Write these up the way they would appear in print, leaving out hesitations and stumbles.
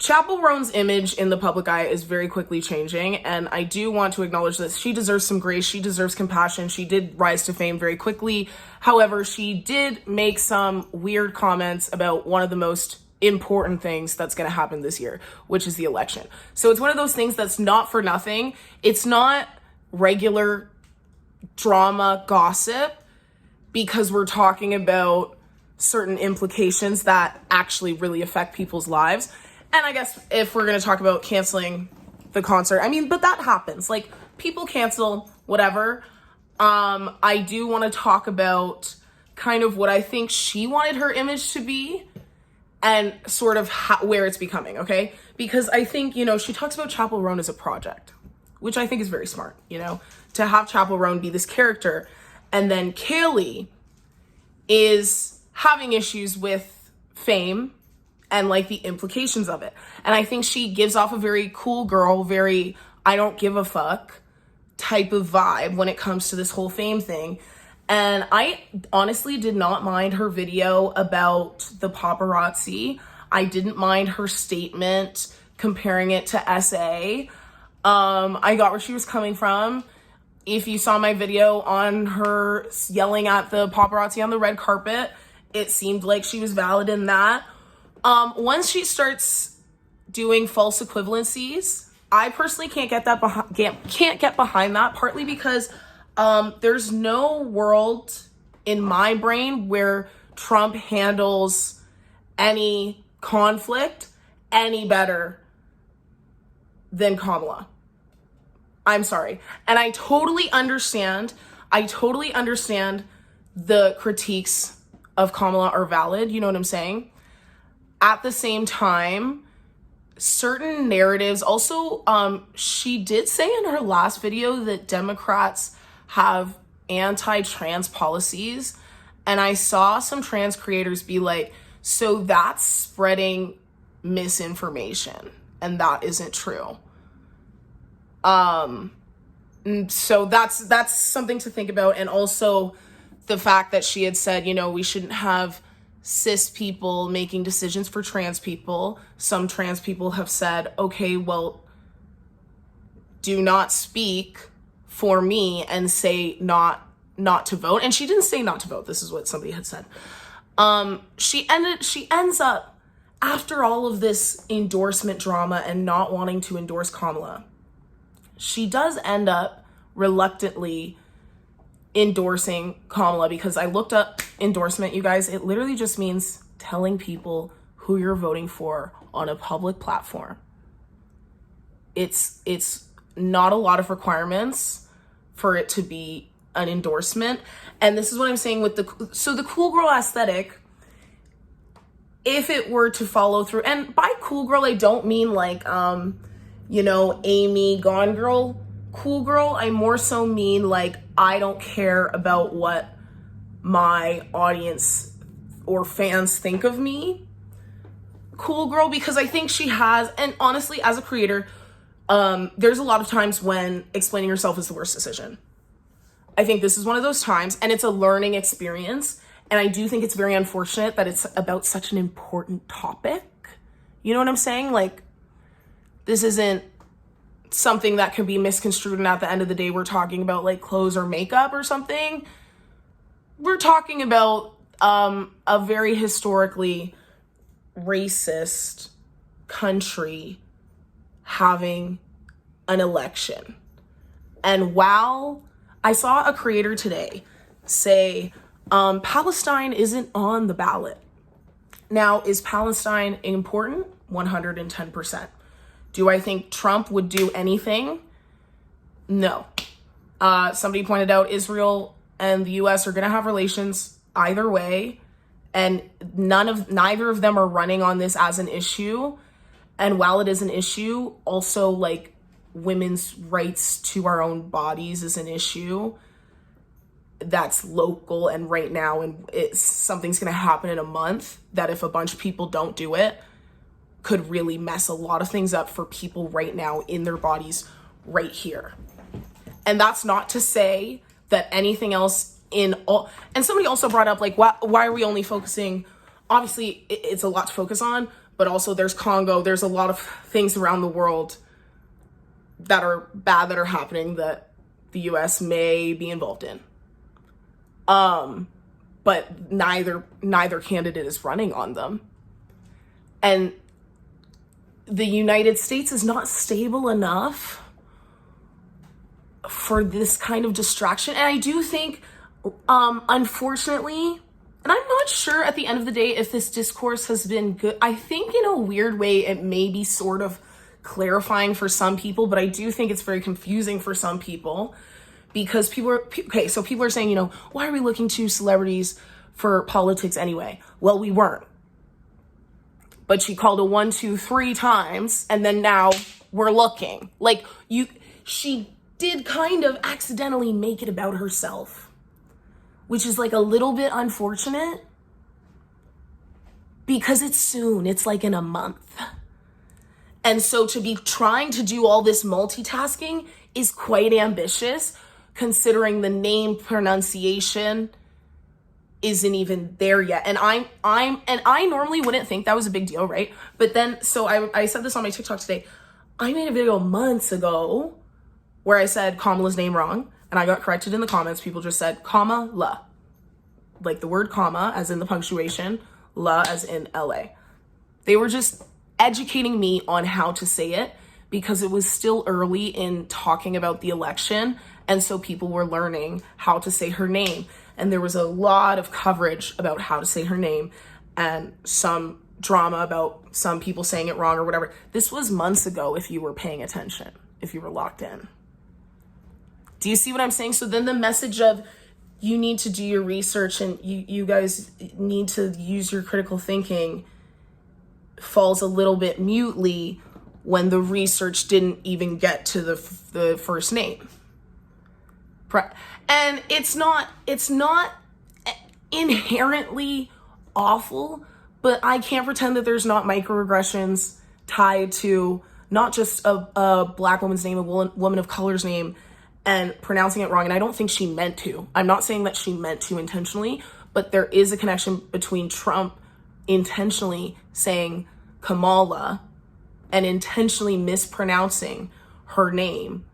Chappell Roan's image in the public eye is very quickly changing, and I do want to acknowledge this. She deserves some grace. She deserves compassion. She did rise to fame very quickly. However, she did make some weird comments about one of the most important things that's going to happen this year, which is the election. So it's one of those things that's not for nothing. It's not regular drama gossip because we're talking about certain implications that actually really affect people's lives. And I guess if we're going to talk about canceling the concert, I mean, but that happens. Like, people cancel whatever. I do want to talk about kind of what I think she wanted her image to be and sort of where it's becoming, okay? Because I think, you know, she talks about Chappell Roan as a project, which I think is very smart, you know, to have Chappell Roan be this character. And then Kaylee is having issues with fame and like the implications of it. And I think she gives off a very cool girl, very I don't give a fuck type of vibe when it comes to this whole fame thing. And I honestly did not mind her video about the paparazzi. I didn't mind her statement comparing it to SA. I got where she was coming from. If you saw my video on her yelling at the paparazzi on the red carpet, it seemed like she was valid in that. Once she starts doing false equivalencies, I personally can't get behind that, partly because there's no world in my brain where Trump handles any conflict any better than Kamala. I'm sorry. And I totally understand the critiques of Kamala are valid. You know what I'm saying? At the same time, certain narratives also, she did say in her last video that Democrats have anti-trans policies. And I saw some trans creators be like, so that's spreading misinformation. And that isn't true. So that's something to think about. And also the fact that she had said, you know, we shouldn't have cis people making decisions for trans people. Some trans people have said, okay, well, do not speak for me and say not to vote. And she didn't say not to vote. This is what somebody had said. She ends up, after all of this endorsement drama and not wanting to endorse Kamala, she does end up reluctantly endorsing Kamala, because I looked up endorsement, you guys. It literally just means telling people who you're voting for on a public platform. It's not a lot of requirements for it to be an endorsement. And this is what I'm saying with the cool girl aesthetic, if it were to follow through, and by cool girl, I don't mean like, you know, Amy Gone Girl cool girl. I more so mean like, I don't care about what my audience or fans think of me cool girl, because I think she has, and honestly, as a creator, there's a lot of times when explaining yourself is the worst decision. I think this is one of those times, and it's a learning experience. And I do think it's very unfortunate that it's about such an important topic. You know what I'm saying? Like, this isn't something that can be misconstrued, and at the end of the day, we're talking about like clothes or makeup or something. We're talking about a very historically racist country having an election. And while I saw a creator today say, Palestine isn't on the ballot. Now, is Palestine important? 110%. Do I think Trump would do anything? No. Somebody pointed out Israel and the US are going to have relations either way, and neither of them are running on this as an issue. And while it is an issue, also like women's rights to our own bodies is an issue that's local and right now, and something's going to happen in a month that if a bunch of people don't do it, could really mess a lot of things up for people right now in their bodies right here. And that's not to say that anything else in all, and somebody also brought up like, why are we only focusing, obviously it's a lot to focus on, but also there's Congo. There's a lot of things around the world that are bad that are happening that the US may be involved in. But neither candidate is running on them. And the United States is not stable enough for this kind of distraction. And I do think, unfortunately, and I'm not sure at the end of the day if this discourse has been good. I think in a weird way, it may be sort of clarifying for some people, but I do think it's very confusing for some people because people are saying, you know, why are we looking to celebrities for politics anyway? Well, we weren't. But she called a 1, 2, 3 times, and then now we're looking. Like, she did kind of accidentally make it about herself, which is like a little bit unfortunate because it's soon. It's like in a month. And so to be trying to do all this multitasking is quite ambitious, considering the name pronunciation isn't even there yet. And I normally wouldn't think that was a big deal, right? But then, so I said this on my TikTok today. I made a video months ago where I said Kamala's name wrong, and I got corrected in the comments. People just said Kamala, like the word comma as in the punctuation, la as in LA. They were just educating me on how to say it because it was still early in talking about the election. And so people were learning how to say her name. And there was a lot of coverage about how to say her name and some drama about some people saying it wrong or whatever. This was months ago if you were paying attention, if you were locked in. Do you see what I'm saying? So then the message of you need to do your research and you guys need to use your critical thinking falls a little bit mutely when the research didn't even get to the first name. And it's not inherently awful, but I can't pretend that there's not microaggressions tied to not just a Black woman's name, a woman of color's name, and pronouncing it wrong. And I don't think she meant to. I'm not saying that she meant to intentionally, but there is a connection between Trump intentionally saying Kamala and intentionally mispronouncing her name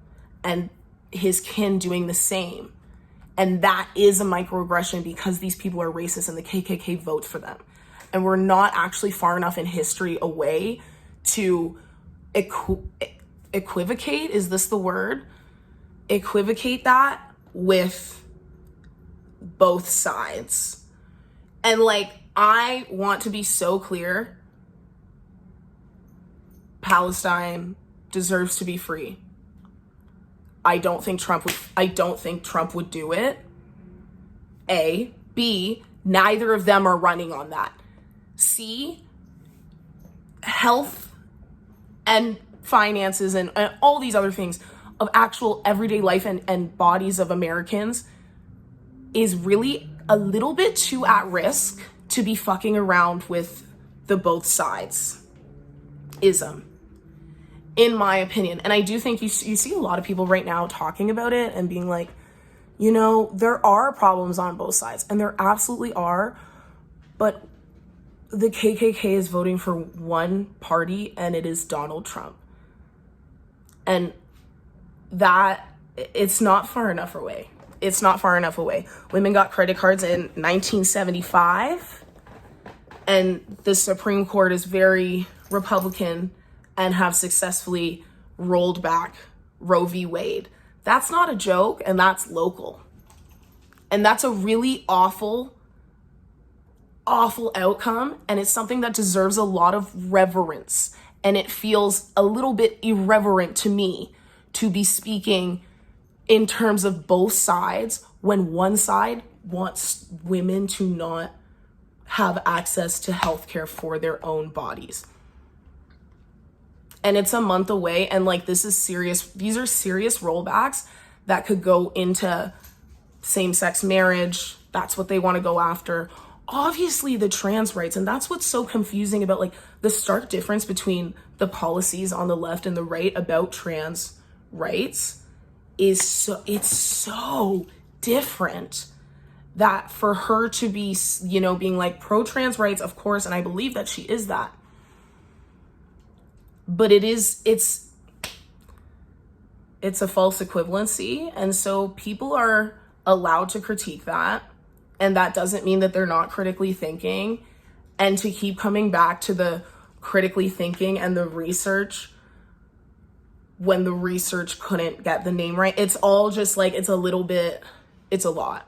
and his kin doing the same. And that is a microaggression because these people are racist and the KKK votes for them. And we're not actually far enough in history away to equivocate, is this the word? Equivocate that with both sides. And like, I want to be so clear, Palestine deserves to be free. I don't think Trump would do it. A. B. Neither of them are running on that. C. Health and finances and all these other things of actual everyday life and bodies of Americans is really a little bit too at risk to be fucking around with the both sides ism, in my opinion. And I do think you see a lot of people right now talking about it and being like, you know, there are problems on both sides, and there absolutely are, but the KKK is voting for one party, and it is Donald Trump. And that, it's not far enough away. It's not far enough away. Women got credit cards in 1975, and the Supreme Court is very Republican and have successfully rolled back Roe v. Wade. That's not a joke, and that's local. And that's a really awful outcome, and it's something that deserves a lot of reverence. And it feels a little bit irreverent to me to be speaking in terms of both sides when one side wants women to not have access to healthcare for their own bodies. And it's a month away, and like, this is serious. These are serious rollbacks that could go into same-sex marriage. That's what they want to go after. Obviously the trans rights, and that's what's so confusing about like the stark difference between the policies on the left and the right about trans rights is it's so different that for her to be, you know, being like pro-trans rights, of course, and I believe that she is that, but it's a false equivalency. And so people are allowed to critique that. And that doesn't mean that they're not critically thinking. And to keep coming back to the critically thinking and the research when the research couldn't get the name right, it's all just like, it's a little bit a lot.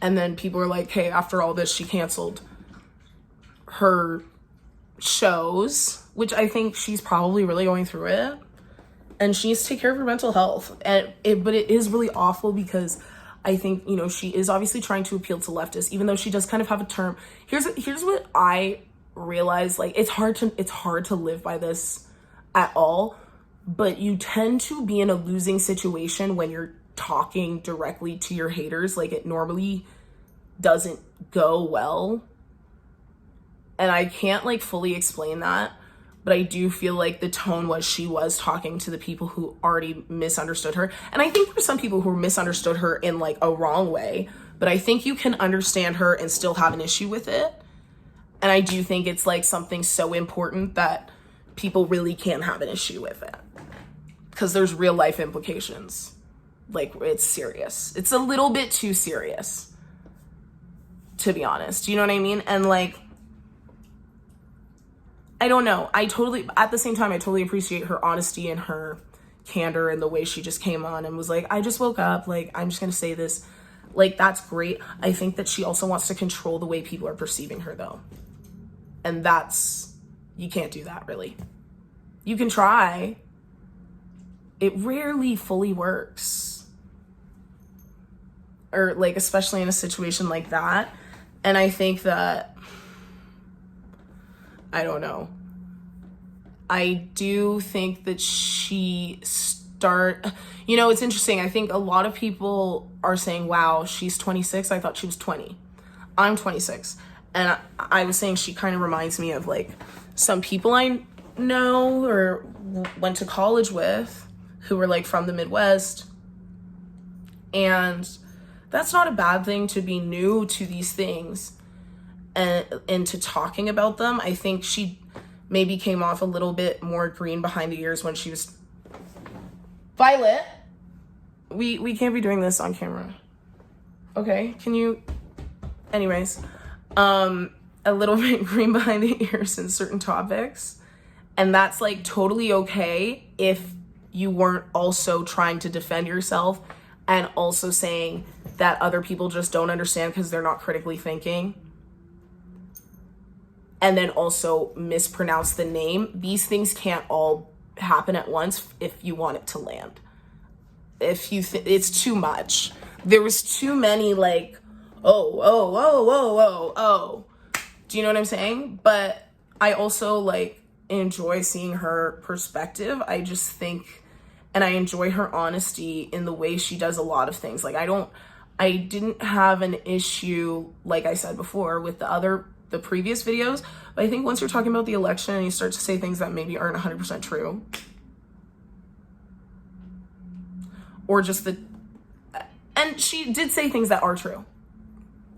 And then people are like, hey, after all this, she canceled her shows, which I think she's probably really going through it. And she needs to take care of her mental health. But it is really awful because I think, you know, she is obviously trying to appeal to leftists, even though she does kind of have a term. Here's what I realize, like, it's hard to live by this at all, but you tend to be in a losing situation when you're talking directly to your haters. Like, it normally doesn't go well. And I can't like fully explain that, but I do feel like the tone was she was talking to the people who already misunderstood her. And I think there's some people who misunderstood her in like a wrong way, but I think you can understand her and still have an issue with it. And I do think it's like something so important that people really can't have an issue with it because there's real life implications. Like, it's serious. It's a little bit too serious, to be honest. You know what I mean? And like, I don't know. At the same time, I totally appreciate her honesty and her candor and the way she just came on and was like, I just woke up, like, I'm just going to say this. Like, that's great. I think that she also wants to control the way people are perceiving her, though. And you can't do that, really. You can try. It rarely fully works. Or, like, especially in a situation like that. And I think that, I don't know. I do think that you know, it's interesting. I think a lot of people are saying, wow, she's 26. I thought she was 20. I'm 26. And I was saying she kind of reminds me of like some people I know or went to college with who were like from the Midwest. And that's not a bad thing to be new to these things and into talking about them. I think she maybe came off a little bit more green behind the ears when she was Violet. We can't be doing this on camera. Okay, can you? Anyways, a little bit green behind the ears in certain topics. And that's like totally okay if you weren't also trying to defend yourself and also saying that other people just don't understand because they're not critically thinking. And then also mispronounce the name. These things can't all happen at once if you want it to land. If you it's too much. There was too many like, oh. Do you know what I'm saying? But I also like enjoy seeing her perspective. I just think, and I enjoy her honesty in the way she does a lot of things. Like I didn't have an issue, like I said before, with the previous videos. But I think once you're talking about the election and you start to say things that maybe aren't 100% true, or just and she did say things that are true.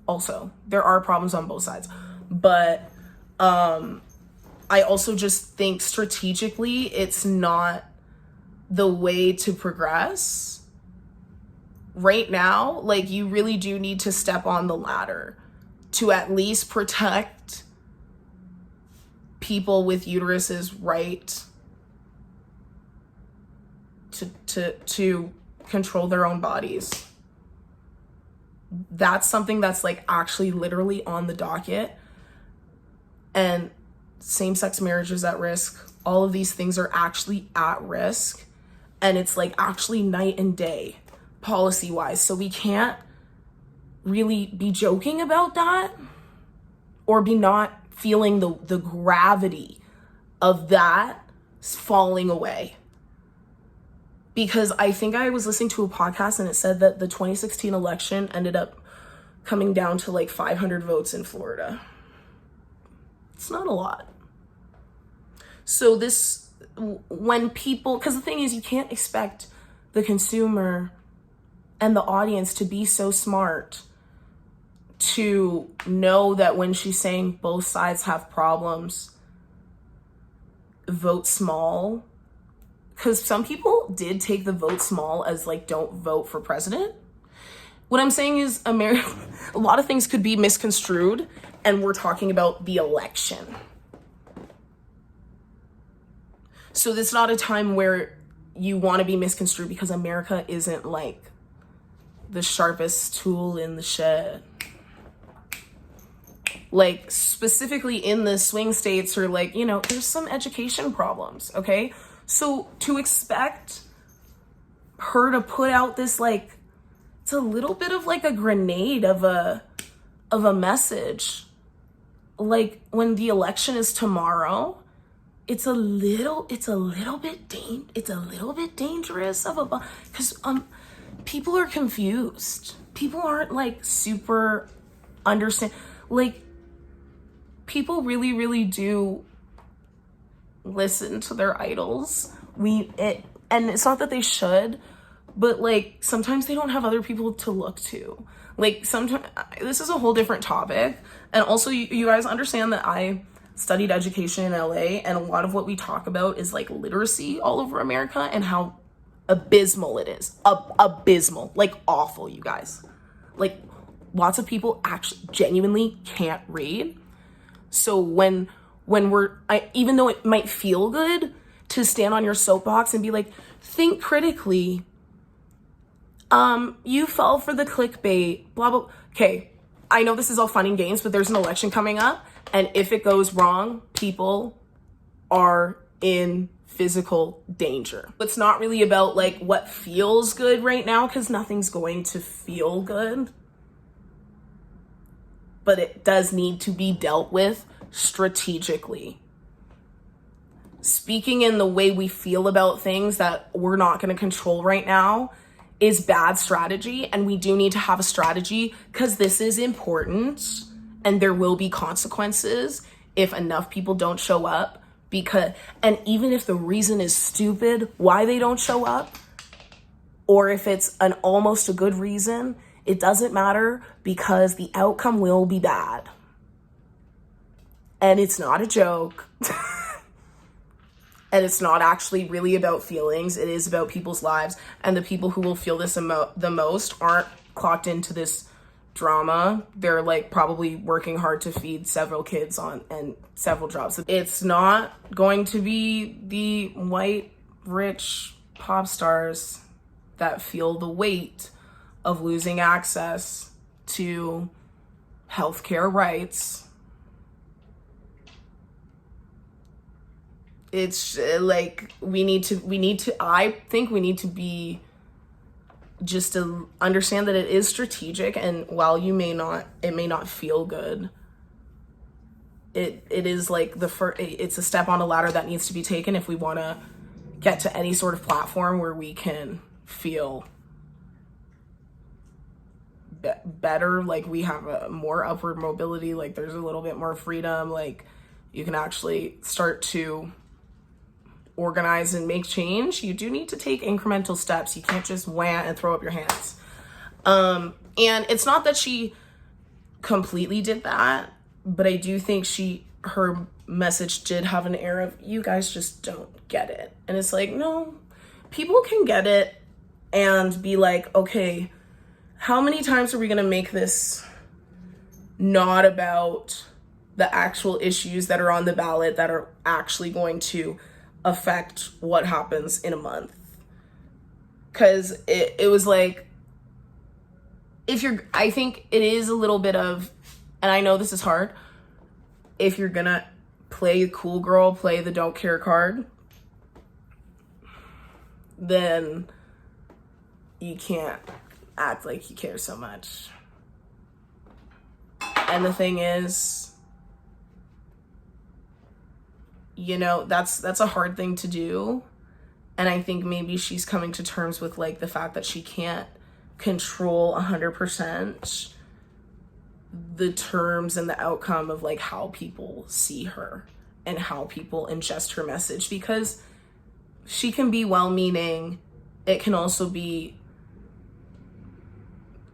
Also, there are problems on both sides. But I also just think strategically, it's not the way to progress right now. Like, you really do need to step on the ladder to at least protect people with uteruses right to control their own bodies. That's something that's like actually literally on the docket. And same-sex marriage is at risk. All of these things are actually at risk. And it's like actually night and day policy-wise. So we can't really be joking about that or be not feeling the gravity of that falling away. Because I think I was listening to a podcast and it said that the 2016 election ended up coming down to like 500 votes in Florida. It's not a lot. So when people, because the thing is, you can't expect the consumer and the audience to be so smart to know that when she's saying both sides have problems, vote small, because some people did take the vote small as like, don't vote for president. What I'm saying is America, a lot of things could be misconstrued, and we're talking about the election. So it's not a time where you want to be misconstrued, because America isn't like the sharpest tool in the shed. Like specifically in the swing states, or like, you know, there's some education problems, okay? So to expect her to put out this, like, it's a little bit of like a grenade of a message. Like when the election is tomorrow, it's a little bit dangerous because people are confused. People aren't like super understand. Like people really, really do listen to their idols. And it's not that they should, but like sometimes they don't have other people to look to. Like sometimes, this is a whole different topic. And also you guys understand that I studied education in LA, and a lot of what we talk about is like literacy all over America and how abysmal it is. Abysmal, like awful, you guys. Like lots of people actually genuinely can't read. So when even though it might feel good to stand on your soapbox and be like, think critically, you fell for the clickbait, blah, blah. Okay, I know this is all fun and games, but there's an election coming up, and if it goes wrong, people are in physical danger. It's not really about like what feels good right now, because nothing's going to feel good. But it does need to be dealt with strategically. Speaking in the way we feel about things that we're not going to control right now is bad strategy, and we do need to have a strategy, because this is important and there will be consequences if enough people don't show up. And even if the reason is stupid why they don't show up, or if it's an almost a good reason, it doesn't matter, because the outcome will be bad. And it's not a joke. And it's not actually really about feelings. It is about people's lives. And the people who will feel this the most aren't clocked into this drama. They're like probably working hard to feed several kids and several jobs. It's not going to be the white, rich pop stars that feel the weight of losing access to healthcare rights. It's like I think we need to be just to understand that it is strategic, and while it may not feel good, it is like it's a step on a ladder that needs to be taken if we want to get to any sort of platform where we can feel better, like we have a more upward mobility, like there's a little bit more freedom, like you can actually start to organize and make change. You do need to take incremental steps. You can't just wham and throw up your hands. And it's not that she completely did that, but I do think her message did have an air of, you guys just don't get it. And it's like, no, people can get it and be like, okay, how many times are we going to make this not about the actual issues that are on the ballot that are actually going to affect what happens in a month? Because it was like, I think it is a little bit of, and I know this is hard, if you're gonna play cool girl, play the don't care card, then you can't act like you care so much. And the thing is, you know, that's a hard thing to do. And I think maybe she's coming to terms with like the fact that she can't control 100% the terms and the outcome of like how people see her and how people ingest her message, because she can be well-meaning. It can also be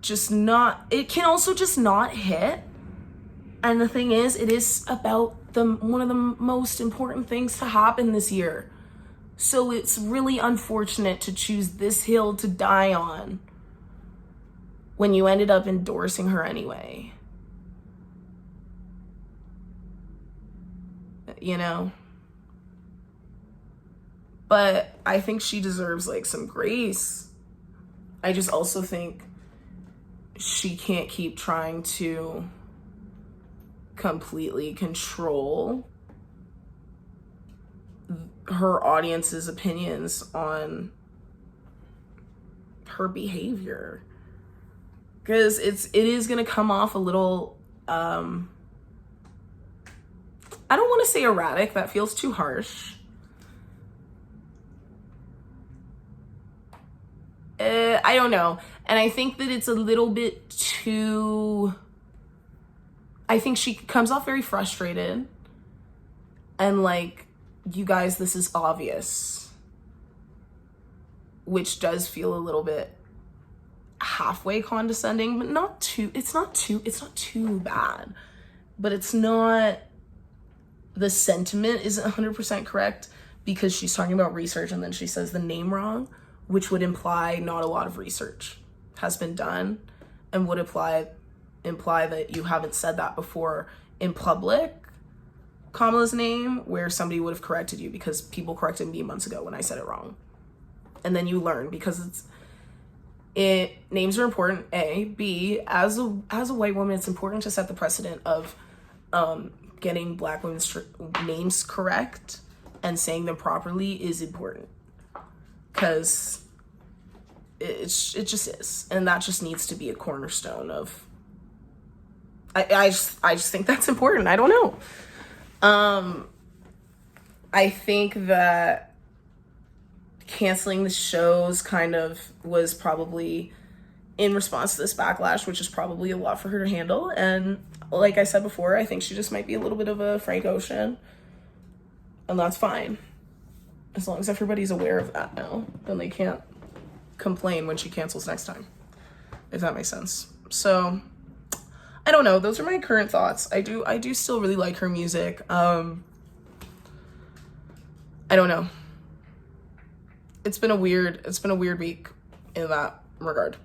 just not, it can also just not hit. And the thing is, it is about one of the most important things to happen this year. So it's really unfortunate to choose this hill to die on when you ended up endorsing her anyway. You know? But I think she deserves like some grace. I just also think she can't keep trying to completely control her audience's opinions on her behavior, because it is going to come off a little I don't want to say erratic, that feels too harsh. I don't know. And I think that it's a little bit too, I think she comes off very frustrated and like, you guys, this is obvious, which does feel a little bit halfway condescending, but not too, it's not too bad, but it's not, the sentiment isn't 100% correct, because she's talking about research and then she says the name wrong, which would imply not a lot of research has been done, and would imply that you haven't said that before in public, Kamala's name, where somebody would have corrected you, because people corrected me months ago when I said it wrong. And then you learn, because names are important, A. B, as a white woman, it's important to set the precedent of getting Black women's names correct and saying them properly is important, because it just is, and that just needs to be a cornerstone of, I just think that's important. I don't know. I think that canceling the shows kind of was probably in response to this backlash, which is probably a lot for her to handle. And like I said before, I think she just might be a little bit of a Frank Ocean, and that's fine. As long as everybody's aware of that now, then they can't complain when she cancels next time, if that makes sense. So I don't know. Those are my current thoughts. I do still really like her music. I don't know. It's been a weird week in that regard.